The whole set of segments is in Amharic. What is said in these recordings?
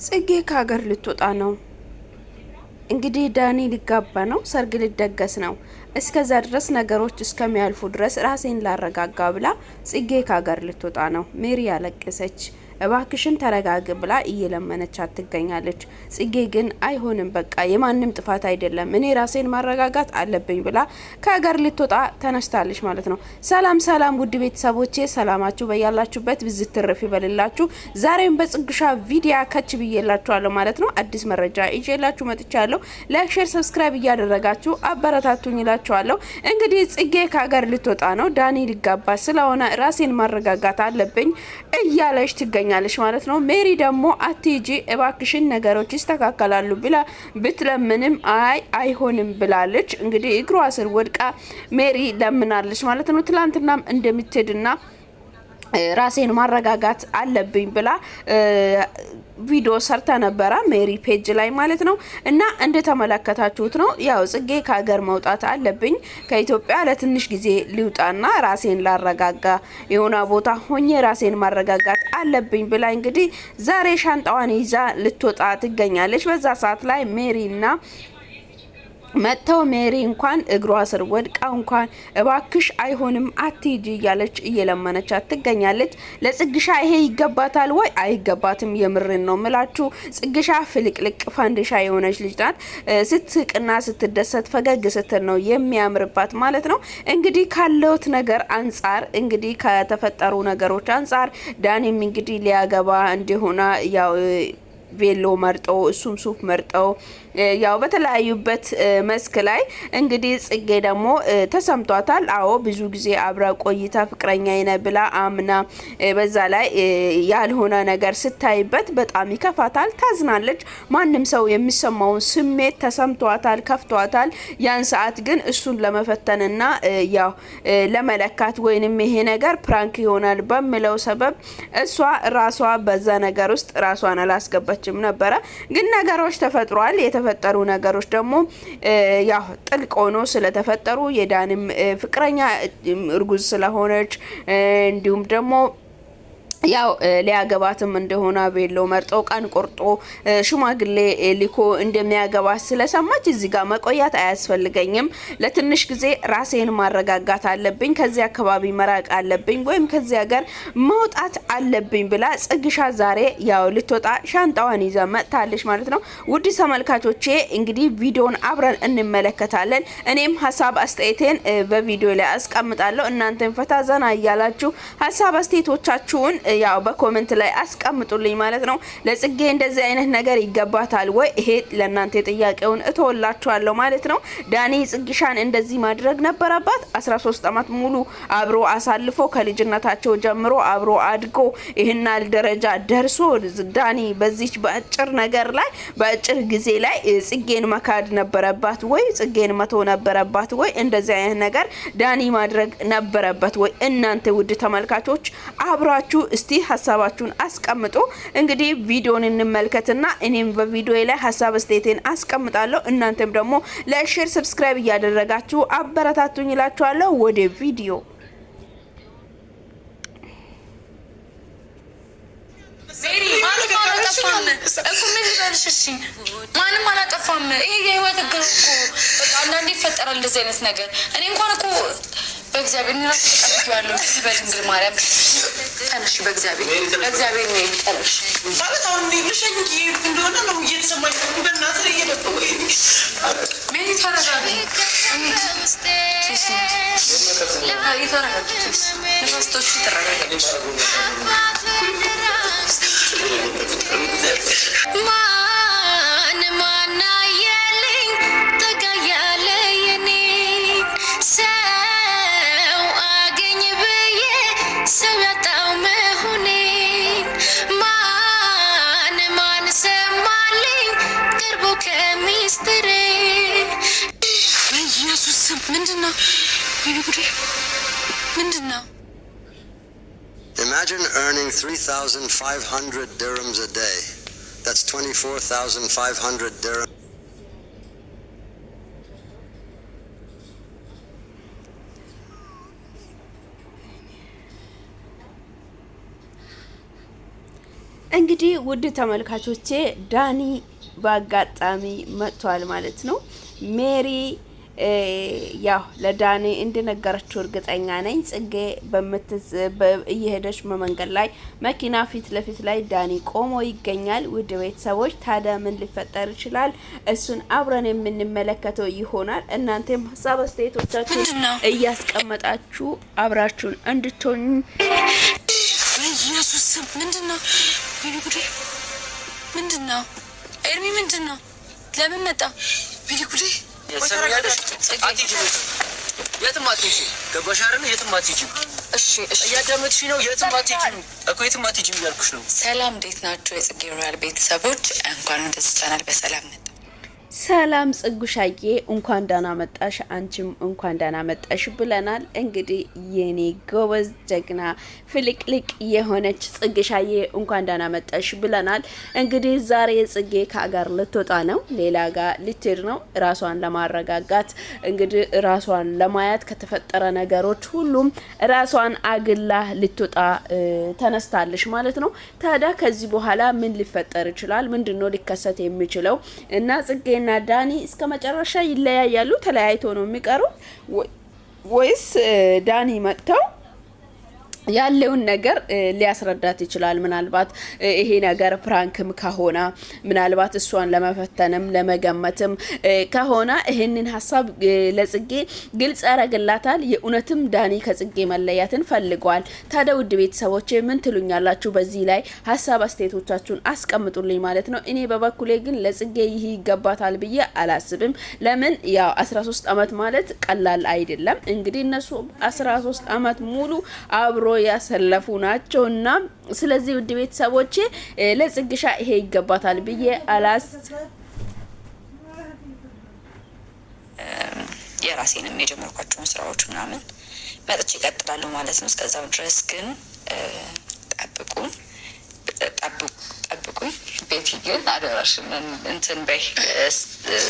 ጽጌ ከሀገር ልትወጣ ነው። እንግዲህ ዳኒ ሊጋባ ነው፣ ሰርግ ሊደገስ ነው። እስከዛ ድረስ ነገሮች እስከሚያልፉ ድረስ ራሴን ላረጋጋ ብላ ጽጌ ከሀገር ልትወጣ ነው። ሜሪ ያለቀሰች እባክሽን ተረጋግ ብላ እየለመነቻት ትገኛለች። ጽጌ ግን አይሆንም፣ በቃ የማንም ጥፋት አይደለም፣ እኔ ራሴን ማረጋጋት አለብኝ ብላ ከሀገር ልትወጣ ተነስታለች ማለት ነው። ሰላም ሰላም፣ ውድ ቤተሰቦቼ ሰላማችሁ በያላችሁበት ብዝት ትርፍ ይበልላችሁ። ዛሬም በጽግሻ ቪዲዮ ከች ብዬላችኋለሁ ማለት ነው። አዲስ መረጃ ይዤላችሁ መጥቻለሁ። ላይክ፣ ሼር፣ ሰብስክራይብ እያደረጋችሁ አበረታቱኝ እላችኋለሁ። እንግዲህ ጽጌ ከሀገር ልትወጣ ነው። ዳኒ ሊጋባ ስለሆነ ራሴን ማረጋጋት አለብኝ እያለች ትገኛለች ማለት ነው። ሜሪ ደግሞ አትጂ እባክሽን ነገሮች ይስተካከላሉ ብላ ብትለምንም አይሆንም ብላለች። እንግዲህ እግሯ ስር ወድቃ ሜሪ ለምናለች ማለት ነው። ትላንትናም እንደምትሄድና ራሴን ማረጋጋት አለብኝ ብላ ቪዲዮ ሰርታ ነበረ ሜሪ ፔጅ ላይ ማለት ነው። እና እንደተመለከታችሁት ነው ያው ጽጌ ከሀገር መውጣት አለብኝ ከኢትዮጵያ ለትንሽ ጊዜ ልውጣና ራሴን ላረጋጋ የሆነ ቦታ ሆኜ ራሴን ማረጋጋት አለብኝ ብላ እንግዲህ ዛሬ ሻንጣዋን ይዛ ልትወጣ ትገኛለች። በዛ ሰዓት ላይ ሜሪና መተው ሜሪ እንኳን እግሯ ስር ወድቃ እንኳን እባክሽ አይሆንም አትሂጂ እያለች እየለመነቻት ትገኛለች። ለጽግሻ ይሄ ይገባታል ወይ አይገባትም? የምርን ነው ምላችሁ። ጽግሻ ፍልቅልቅ ፋንዲሻ የሆነች ልጅ ናት። ስትስቅና ስትደሰት ፈገግ ስትል ነው የሚያምርባት ማለት ነው። እንግዲህ ካለውት ነገር አንጻር እንግዲህ ከተፈጠሩ ነገሮች አንጻር ዳኒም እንግዲህ ሊያገባ እንደሆነ ያው ቬሎ መርጠው እሱም ሱፍ መርጠው ያው በተለያዩበት መስክ ላይ እንግዲህ ጽጌ ደግሞ ተሰምቷታል። አዎ ብዙ ጊዜ አብራ ቆይታ ፍቅረኛ ይነ ብላ አምና በዛ ላይ ያልሆነ ነገር ስታይበት በጣም ይከፋታል፣ ታዝናለች። ማንም ሰው የሚሰማውን ስሜት ተሰምቷታል፣ ከፍቷታል። ያን ሰዓት ግን እሱን ለመፈተንና ያው ለመለካት ወይንም ይሄ ነገር ፕራንክ ይሆናል በሚለው ሰበብ እሷ ራሷ በዛ ነገር ውስጥ ራሷን አላስገባችም ነበረ። ግን ነገሮች ተፈጥሯል። የተፈጠሩ ነገሮች ደግሞ ያው ጥልቅ ሆኖ ስለተፈጠሩ የዳንም ፍቅረኛ እርጉዝ ስለሆነች እንዲሁም ደግሞ ያው ሊያገባትም እንደሆነ ቬሎ መርጦ ቀን ቆርጦ ሽማግሌ ሊኮ እንደሚያገባት ስለሰማች እዚህ ጋር መቆያት አያስፈልገኝም፣ ለትንሽ ጊዜ ራሴን ማረጋጋት አለብኝ፣ ከዚህ አካባቢ መራቅ አለብኝ ወይም ከዚህ ሀገር መውጣት አለብኝ ብላ ጽግሻ ዛሬ ያው ልትወጣ ሻንጣዋን ይዛ መጥታለች ማለት ነው። ውድ ተመልካቾቼ እንግዲህ ቪዲዮን አብረን እንመለከታለን። እኔም ሀሳብ አስተያየቴን በቪዲዮ ላይ አስቀምጣለሁ። እናንተም ፈታ ዘና እያላችሁ ሀሳብ አስተያየቶቻችሁን ያው በኮሜንት ላይ አስቀምጡልኝ ማለት ነው። ለጽጌ እንደዚህ አይነት ነገር ይገባታል ወይ? ይሄ ለእናንተ ጥያቄውን እተወላችኋለሁ ማለት ነው። ዳኒ ጽግሻን እንደዚህ ማድረግ ነበረባት? 13 አመት ሙሉ አብሮ አሳልፎ ከልጅነታቸው ጀምሮ አብሮ አድጎ ይህናል ደረጃ ደርሶ ዳኒ በዚች በአጭር ነገር ላይ በአጭር ጊዜ ላይ ጽጌን መካድ ነበረባት ወይ? ጽጌን መቶ ነበረባት ወይ? እንደዚህ አይነት ነገር ዳኒ ማድረግ ነበረበት ወይ? እናንተ ውድ ተመልካቾች አብራችሁ እስቲ ሀሳባችሁን አስቀምጡ። እንግዲህ ቪዲዮን እንመልከትና እኔም በቪዲዮ ላይ ሀሳብ አስተያየቴን አስቀምጣለሁ። እናንተም ደግሞ ላይክ፣ ሼር፣ ሰብስክራይብ እያደረጋችሁ አበረታቱኝ እላችኋለሁ። ወደ ቪዲዮ ማንም አላጠፋም። ይሄ የህይወት እግር እኮ በቃ አንዳንዴ ይፈጠራል እንደዚህ አይነት ነገር። እኔ እንኳን እኮ በእግዚአብሔር ነው ተቀብያለሁ። በድንግል ማርያም ተነሽ፣ በእግዚአብሔር ነው ተነሽ ማለት አሁን ልሽኝ እንደሆነ ነው እየተሰማኝ ነው። በእናትህ እየደበው ምን ይተረጋል ነፍስቶች ተረጋጋለች። Imagine earning 3,500 dirhams a day. That's 24,500 dirhams. እንግዲህ እንግዲህ ውድ ተመልካቾቼ ዳኒ በአጋጣሚ መጥቷል ማለት ነው። ሜሪ ያው ለዳኒ እንደነገረችው እርግጠኛ ነኝ። ጽጌ እየሄደች በመንገድ ላይ መኪና ፊት ለፊት ላይ ዳኒ ቆሞ ይገኛል። ውድ ቤተሰቦች ታዲያ ምን ሊፈጠር ይችላል? እሱን አብረን የምንመለከተው ይሆናል። እናንተም ሀሳብ አስተያየቶቻችሁን እያስቀመጣችሁ አብራችሁን እንድትሆኑ ኢየሱስ ምንድነው? ቢሊጉዴ ምንድነው? ኤርሚ ምንድነው? ለምን መጣ? ቢሊጉዴ የሰማያለሽ አትይጂ የትም አትይጂ ገባሽ አይደል? የትም አትይጂ። እሺ እያዳመጥሽ ነው። የትም አትይጂ እኮ የትም አትይጂ እያልኩሽ ነው። ሰላም እንዴት ናችሁ? የጽጌ ሮያል ቤተሰቦች እንኳን ወደዚህ ቻናል በሰላም መጣ። ሰላም ጽጉሻዬ እንኳን ደህና መጣሽ፣ አንቺም እንኳን ደህና መጣሽ ብለናል። እንግዲህ የኔ ጎበዝ ጀግና ፍልቅልቅ የሆነች ጽግሻዬ እንኳን ደህና መጣሽ ብለናል። እንግዲህ ዛሬ ጽጌ ከአገር ልትወጣ ነው፣ ሌላ ጋር ልትሄድ ነው ራሷን ለማረጋጋት። እንግዲህ ራሷን ለማየት ከተፈጠረ ነገሮች ሁሉም ራሷን አግላ ልትወጣ ተነስታለች ማለት ነው። ታዲያ ከዚህ በኋላ ምን ሊፈጠር ይችላል? ምንድነው ሊከሰት የሚችለው? እና ጽጌ እና ዳኒ እስከ መጨረሻ ይለያያሉ? ተለያይቶ ነው የሚቀሩት ወይስ ዳኒ መጥተው ያለውን ነገር ሊያስረዳት ይችላል? ምናልባት ይሄ ነገር ፕራንክም ከሆነ ምናልባት እሷን ለመፈተንም ለመገመትም ከሆነ ይሄንን ሀሳብ ለጽጌ ግልጽ ያረግላታል። የእውነትም ዳኒ ከጽጌ መለያትን ፈልጓል። ታዲያ ውድ ቤተሰቦች ምን ትሉኛላችሁ? በዚህ ላይ ሀሳብ አስተያየቶቻችሁን አስቀምጡልኝ ማለት ነው። እኔ በበኩሌ ግን ለጽጌ ይህ ይገባታል ብዬ አላስብም። ለምን ያው 13 አመት ማለት ቀላል አይደለም። እንግዲህ እነሱ 13 አመት ሙሉ አብሮ ያሰለፉ ናቸውና ስለዚህ ውድ ቤተሰቦቼ ለጽግሻ ይሄ ይገባታል ብዬ የራሴንም የጀመርኳቸውን ስራዎች ምናምን መጥቼ ይቀጥላሉ ማለት ነው። እስከዛው ድረስ ግን ጠብቁኝ። ቤቲ ግን አደራሽን እንትን በይ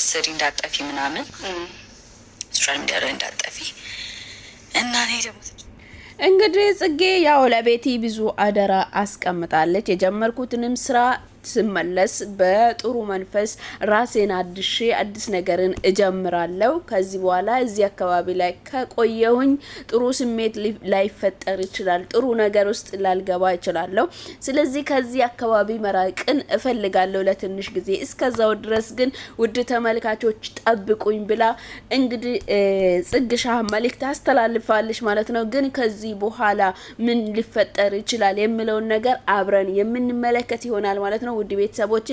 ስሪ እንዳጠፊ ምናምን ሶሻል ሚዲያ ላይ እንዳጠፊ እና እኔ ደግሞ እንግዲህ ጽጌ ያው ለቤቲ ብዙ አደራ አስቀምጣለች። የጀመርኩትንም ስራ ስመለስ በጥሩ መንፈስ ራሴን አዲስ ነገርን እጀምራለሁ። ከዚህ በኋላ እዚህ አካባቢ ላይ ከቆየሁኝ ጥሩ ስሜት ላይፈጠር ይችላል፣ ጥሩ ነገር ውስጥ ላልገባ ይችላለሁ። ስለዚህ ከዚህ አካባቢ መራቅን እፈልጋለሁ ለትንሽ ጊዜ። እስከዛው ድረስ ግን ውድ ተመልካቾች ጠብቁኝ ብላ እንግዲህ ጽግሻ መልእክት አስተላልፋለች ማለት ነው። ግን ከዚህ በኋላ ምን ሊፈጠር ይችላል የሚለውን ነገር አብረን የምንመለከት ይሆናል ማለት ነው። ውድ ቤተሰቦቼ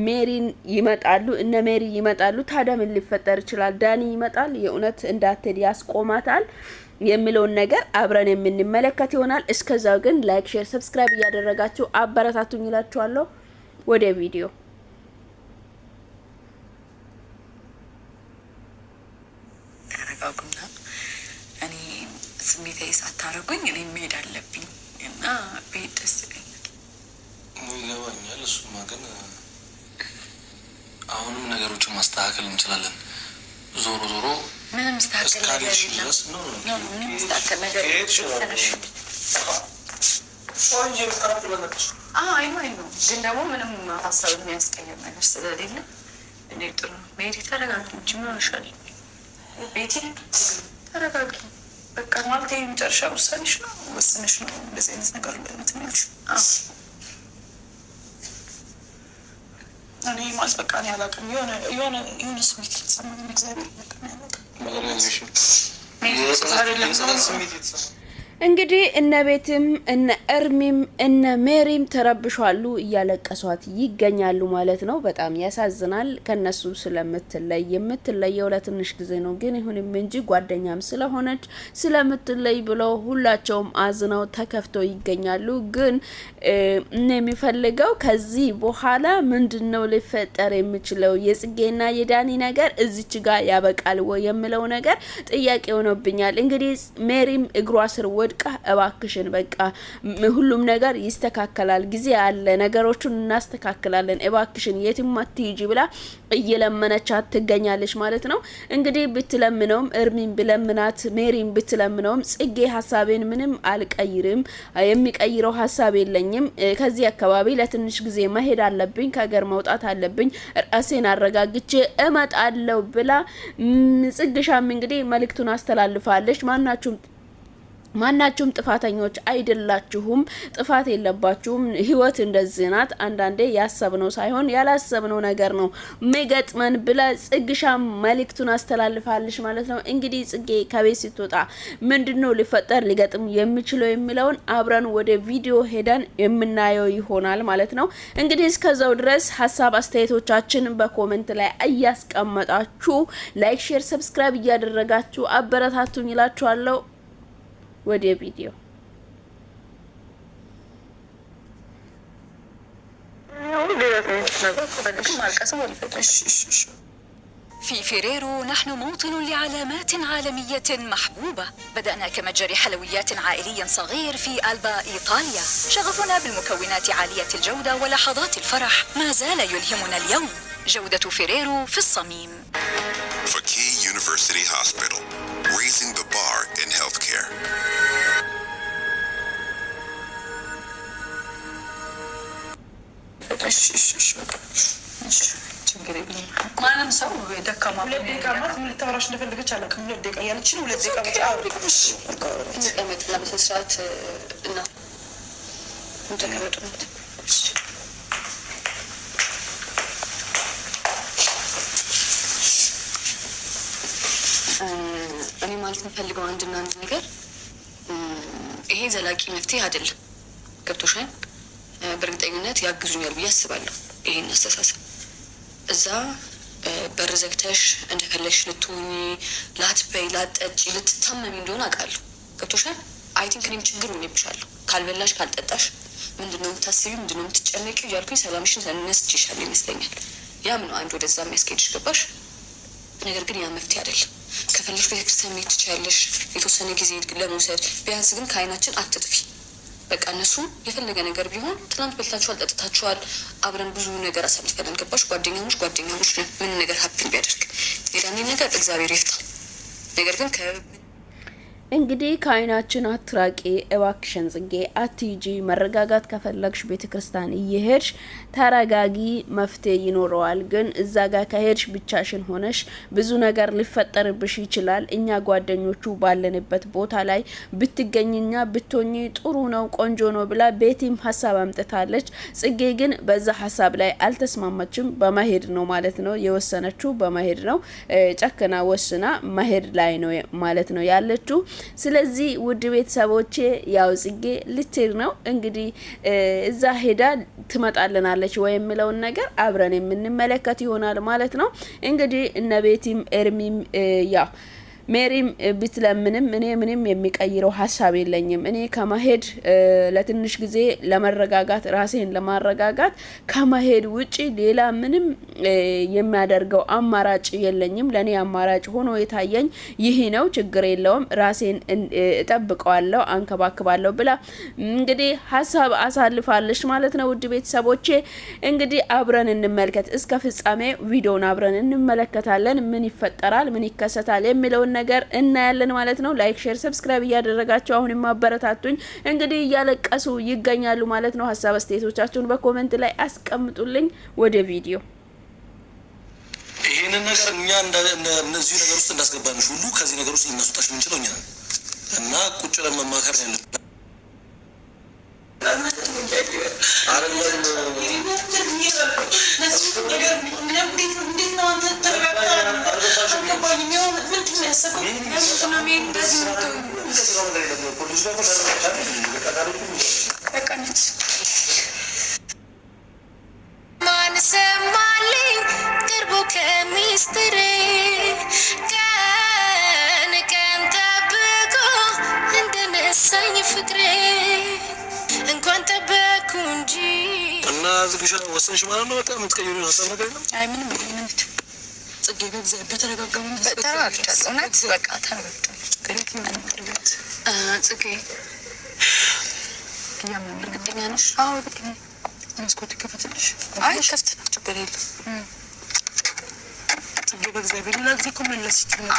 ሜሪን ይመጣሉ፣ እነ ሜሪ ይመጣሉ። ታዲያ ምን ሊፈጠር ይችላል? ዳኒ ይመጣል፣ የእውነት እንዳትሄድ ያስቆማታል የሚለውን ነገር አብረን የምንመለከት ይሆናል። እስከዛው ግን ላይክ፣ ሼር፣ ሰብስክራይብ እያደረጋችሁ አበረታቱኝ እላችኋለሁ። ወደ ቪዲዮ ተረጋጉና እኔ ስሜታዊ ሳታረጉኝ እኔ መሄድ አለብኝ እና ቤት ደስ ይለኛል። ይገባኛል። እሱማ ግን አሁንም ነገሮችን ማስተካከል እንችላለን። ዞሮ ምንም ማስተካከል ነገር የለም። ምንም ማስተካከል ነገር አይኖ ግን ደግሞ ምንም ሀሳብ የሚያስቀየር ነገር ስለሌለ እኔ ጥሩ ነው። ቤቲ ተረጋጊ እንጂ ምን ሆነሻል? ቤቲ ተረጋጊ። በቃ ማለት የመጨረሻ ውሳኔሽ ነው፣ ወስነሽ ነው እንደዚህ አይነት ነገር ለምትመልሽ እኔ ማለት በቃ እኔ አላውቅም። የሆነ ስሜት የተሰማኝ እግዚአብሔር እንግዲህ እነ ቤትም እነ እርሚም እነ ሜሪም ተረብሿሉ፣ እያለቀሷት ይገኛሉ ማለት ነው። በጣም ያሳዝናል። ከነሱ ስለምትለይ የምትለየው ለትንሽ ጊዜ ነው፣ ግን ይሁንም እንጂ ጓደኛም ስለሆነች ስለምትለይ ብለው ሁላቸውም አዝነው ተከፍተው ይገኛሉ። ግን እኔ የሚፈልገው ከዚህ በኋላ ምንድነው ሊፈጠር የሚችለው? የጽጌና የዳኒ ነገር እዚች ጋር ያበቃል ወይ የሚለው ነገር ጥያቄ ሆኖብኛል። እንግዲህ ሜሪም እግሯ ስር ወድቃ እባክሽን በቃ ሁሉም ነገር ይስተካከላል ጊዜ አለ ነገሮችን እናስተካክላለን እባክሽን የትም አትሂጂ ብላ እየለመነቻት ትገኛለች ማለት ነው እንግዲህ ብትለምነውም እርሚን ብለምናት ሜሪን ብትለምነውም ጽጌ ሐሳቤን ምንም አልቀይርም የሚቀይረው ሐሳብ የለኝም ከዚህ አካባቢ ለትንሽ ጊዜ መሄድ አለብኝ ከሀገር መውጣት አለብኝ ራሴን አረጋግጬ እመጣለሁ ብላ ጽግሻም እንግዲህ መልእክቱን አስተላልፋለች ማናችሁም ጥፋተኞች አይደላችሁም ጥፋት የለባችሁም ህይወት እንደዚህ ናት አንዳንዴ ያሰብነው ሳይሆን ያላሰብነው ነገር ነው መገጥመን ብላ ጽግሻም መልእክቱን አስተላልፋለች ማለት ነው እንግዲህ ጽጌ ከቤት ስትወጣ ምንድነው ሊፈጠር ሊገጥም የሚችለው የሚለውን አብረን ወደ ቪዲዮ ሄደን የምናየው ይሆናል ማለት ነው እንግዲህ እስከዛው ድረስ ሐሳብ አስተያየቶቻችን በኮሜንት ላይ እያስቀመጣችሁ ላይክ ሼር ሰብስክራይብ እያደረጋችሁ አበረታቱኝ ይላችኋለሁ ወደ ቪዲዮ في فيريرو نحن موطن لعلامات عالمية محبوبة بدأنا كمتجر حلويات عائلي صغير في ألبا إيطاليا شغفنا بالمكونات عالية الجودة ولحظات الفرح ما زال يلهمنا اليوم جودة فيريرو في الصميم Fakey University Hospital, raising the bar in healthcare. ማንም ሰው ደካማ ለደቂቃማት ምን ልታወራሽ እንደፈለገች አላውቅም 2 ደቂቃ ያለችን 2 ደቂቃ ብቻ አውሪሽ እንቀመጥና በስርዓት እና እንተቀመጡ እኔ ማለት የምፈልገው አንድና አንድ ነገር ይሄ ዘላቂ መፍትሄ አይደለም ገብቶሻል በእርግጠኝነት ያግዙኛል ብዬ አስባለሁ ይሄን አስተሳሰብ እዛ በር ዘግተሽ እንደፈለግሽ ልትሆኚ ላትበይ ላትጠጪ ልትታመሚ እንደሆነ አውቃለሁ ገብቶሻል አይ ቲንክ እኔም ችግር ሆኜብሻለሁ ካልበላሽ ካልጠጣሽ ምንድነው የምታስቢው ምንድነው የምትጨነቂው እያልኩኝ ሰላምሽን ነስቼሻለሁ ይመስለኛል ያም ነው አንድ ወደዛ የሚያስኬድሽ ገባሽ ነገር ግን ያ መፍትሄ አይደለም ከፈለግሽ ቤተክርስቲያን መሄድ ትችያለሽ የተወሰነ ጊዜ ለመውሰድ ቢያንስ ግን ከአይናችን አትጥፊ በቃ እነሱ የፈለገ ነገር ቢሆን ትናንት በልታችኋል ጠጥታችኋል አብረን ብዙ ነገር አሳልፈናል ገባሽ ጓደኛሞች ነን ምን ነገር ሀፕን ቢያደርግ የዳኒ ነገር እግዚአብሔር ይፍታ ነገር ግን እንግዲህ ከአይናችን አትራቂ እባክሽን ጽጌ አትጂ መረጋጋት ከፈለግሽ ቤተክርስቲያን እየሄድሽ ተረጋጊ መፍትሄ ይኖረዋል ግን እዛ ጋር ከሄድሽ ብቻሽን ሆነሽ ብዙ ነገር ሊፈጠርብሽ ይችላል እኛ ጓደኞቹ ባለንበት ቦታ ላይ ብትገኝኛ ብትሆኚ ጥሩ ነው ቆንጆ ነው ብላ ቤቲም ሐሳብ አምጥታለች ጽጌ ግን በዛ ሐሳብ ላይ አልተስማማችም በመሄድ ነው ማለት ነው የወሰነችው በመሄድ ነው ጨከና ወስና መሄድ ላይ ነው ማለት ነው ያለችው ስለዚህ ውድ ቤተሰቦቼ ያው ጽጌ ልትሄድ ነው እንግዲህ እዛ ሄዳ ትመጣልናለች ወይ የሚለው ነገር አብረን የምንመለከት ይሆናል ማለት ነው እንግዲህ እነ ቤቲም ኤርሚም ያው ሜሪም ብትለምንም እኔ ምንም የሚቀይረው ሐሳብ የለኝም እኔ ከመሄድ ለትንሽ ጊዜ ለመረጋጋት ራሴን ለማረጋጋት ከመሄድ ውጪ ሌላ ምንም የሚያደርገው አማራጭ የለኝም ለኔ አማራጭ ሆኖ የታየኝ ይሄ ነው ችግር የለውም ራሴን እጠብቀዋለሁ አንከባክባለሁ ብላ እንግዲህ ሐሳብ አሳልፋለች ማለት ነው ውድ ቤተሰቦቼ እንግዲህ አብረን እንመልከት እስከ ፍጻሜ ቪዲዮን አብረን እንመለከታለን ምን ይፈጠራል ምን ይከሰታል የሚለው ነገር እናያለን ማለት ነው ላይክ ሼር ሰብስክራይብ እያደረጋችሁ አሁን ማበረታቱኝ እንግዲህ እያለቀሱ ይገኛሉ ማለት ነው ሐሳብ አስተያየቶቻችሁን በኮሜንት ላይ አስቀምጡልኝ ወደ ቪዲዮ ይሄንን ነገር እኛ እነዚህ ነገር ውስጥ እንዳስገባንሽ ሁሉ ከዚህ ነገር ውስጥ ልናስወጣሽ የምንችለው እኛ እና ቁጭ ለመማከር ያለብን ማን ሰማልኝ ቅርቡ ከሚስጥሬ ቀን ቀን ጠብቆ እንደነሳኝ ፍቅሬ እንኳን ጠበቅኩ እንጂ እና ዝግሽ ወሰንሽ ማለት ነው በቃ የምትቀይሩ ሀሳብ ነገር የለም አይ ምንም ጽጌ በእግዚአብሔር በተረጋጋሙ ተረጋግቻለሁ። እውነት በቃ ተረጋግቻለሁ። ጽጌ እርግጠኛ ነሽ? አዎ እርግጠኛ። መስኮት ይከፈትልሽ? አይ ከፍት ነው፣ ችግር የለም። ጽጌ በእግዚአብሔር ሌላ ጊዜ እኮ መለስ ስትመጣ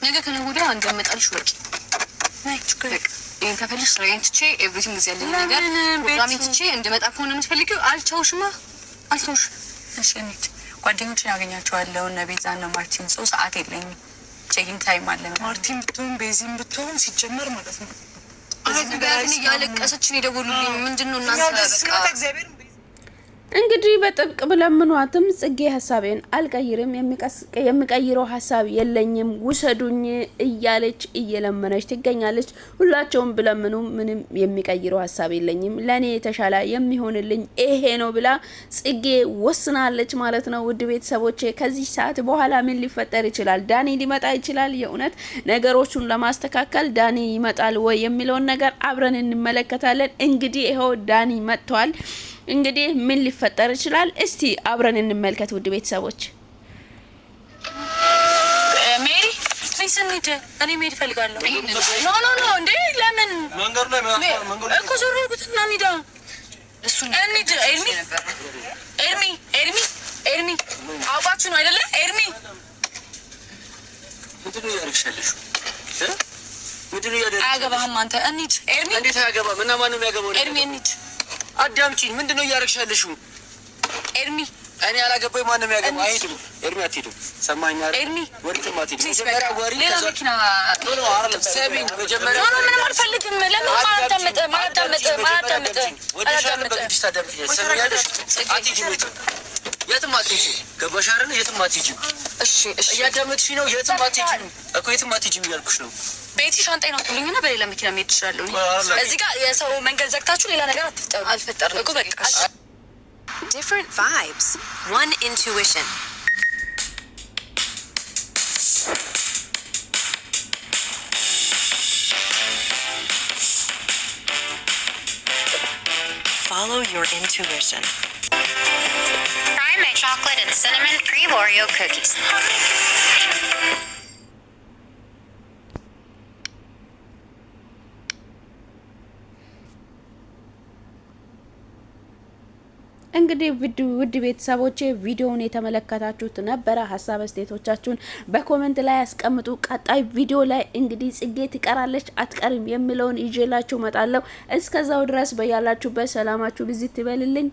ነገ ከነገ ወዲያ እንደመጣልሽ ወቂ ነይ፣ ችግር የለም። ይሄን ከፈልሽ ስራዬን ትቼ ኤቭሪቲንግ እዚህ ያለኝ ነገር ፕሮግራሜን ትቼ እንደመጣ ከሆነ የምትፈልጊው አልተውሽማ፣ አልተውሽም። እሺ እንሂድ። ጓደኞችን ያገኛቸዋለሁ እነ ቤዛ እና ማርቲን። ሰዓት የለኝም፣ ቼኪንግ ታይም አለ። ማርቲን ብትሆን ቤዚም ብትሆን ሲጀመር ማለት ነው አረጋግኝ ያለቀሰችን የደወሉልኝ ምንድነው እናንተ በቃ እንግዲህ በጥብቅ ብለምኗትም ጽጌ ሐሳቤን አልቀይርም የሚቀይረው ሐሳብ የለኝም ውሰዱኝ እያለች እየለመነች ትገኛለች። ሁላቸውም ብለምኑ ምንም የሚቀይረው ሐሳብ የለኝም ለኔ የተሻለ የሚሆንልኝ ይሄ ነው ብላ ጽጌ ወስናለች ማለት ነው። ውድ ቤተሰቦቼ ከዚህ ሰዓት በኋላ ምን ሊፈጠር ይችላል? ዳኒ ሊመጣ ይችላል። የእውነት ነገሮቹን ለማስተካከል ዳኒ ይመጣል ወይ የሚለውን ነገር አብረን እንመለከታለን። እንግዲህ ይሄው ዳኒ መጥቷል። እንግዲህ ምን ሊፈጠር ይችላል? እስቲ አብረን እንመልከት ውድ ቤተሰቦች። ሜሪ ፕሊስ እንሂድ። እኔ መሄድ እፈልጋለሁ። ኖ እንዴ ለምን መንገዱ ላይ እኮ ዞር ብትና እንሂድ። እንሂድ። ኤርሚ አውቃችሁ ነው አይደለ? ኤርሚ ምንድን ነው እያደረግሻለሽ? ምንድን ነው እያደረግሽ? አያገባህም አንተ። እንሂድ ኤርሚ። እንዴት አያገባም? እና ማን ነው የሚያገባው? ኤርሚ እንሂድ። አዳምጪኝ። ምንድን ነው እያደረግሻለሽው? ኤርሚ እኔ አላገባኝ። ማን ነው የሚያገባው? አይሄድም። ኤርሚ አትሄድም። ሰማኝ አይደል? ኤርሚ ወሪትም አትሄድም። መጀመሪያ ወሪ ሌላ መኪና ኖ አይደለም። ሰሚኝ መጀመሪያ ኖ ምንም አልፈልግም። ለምን ማዳመጥ ወዲሻለ በግድስታ ደምጥኝ። ሰሚያለሽ? አትሄጂም። የትም አትሄጂም። ገባሽ አይደል? የትም አትሄጂም። እሺ እያዳመጥሽኝ ነው። የትም አትሄጂም እኮ የትም አትሄጂም እያልኩሽ ነው። ቤቲ ሻንጣዬን አውጡልኝና በሌላ መኪና መሄድ እችላለሁ። እዚህ ጋር የሰው መንገድ ዘግታችሁ ሌላ ነገር አትፍጠሩ። አልፈጠርንም እኮ በቃ። Different vibes, one intuition. Follow your intuition. Try my chocolate and cinnamon cream Oreo cookies. እንግዲህ ውድ ቤተሰቦቼ ቪዲዮውን የተመለከታችሁት ነበረ። ሐሳብ አስተያየቶቻችሁን በኮሜንት ላይ አስቀምጡ። ቀጣይ ቪዲዮ ላይ እንግዲህ ጽጌ ትቀራለች አትቀርም የሚለውን ይዤላችሁ መጣለሁ። እስከዛው ድረስ በያላችሁበት ሰላማችሁ ብዝት ይበልልኝ።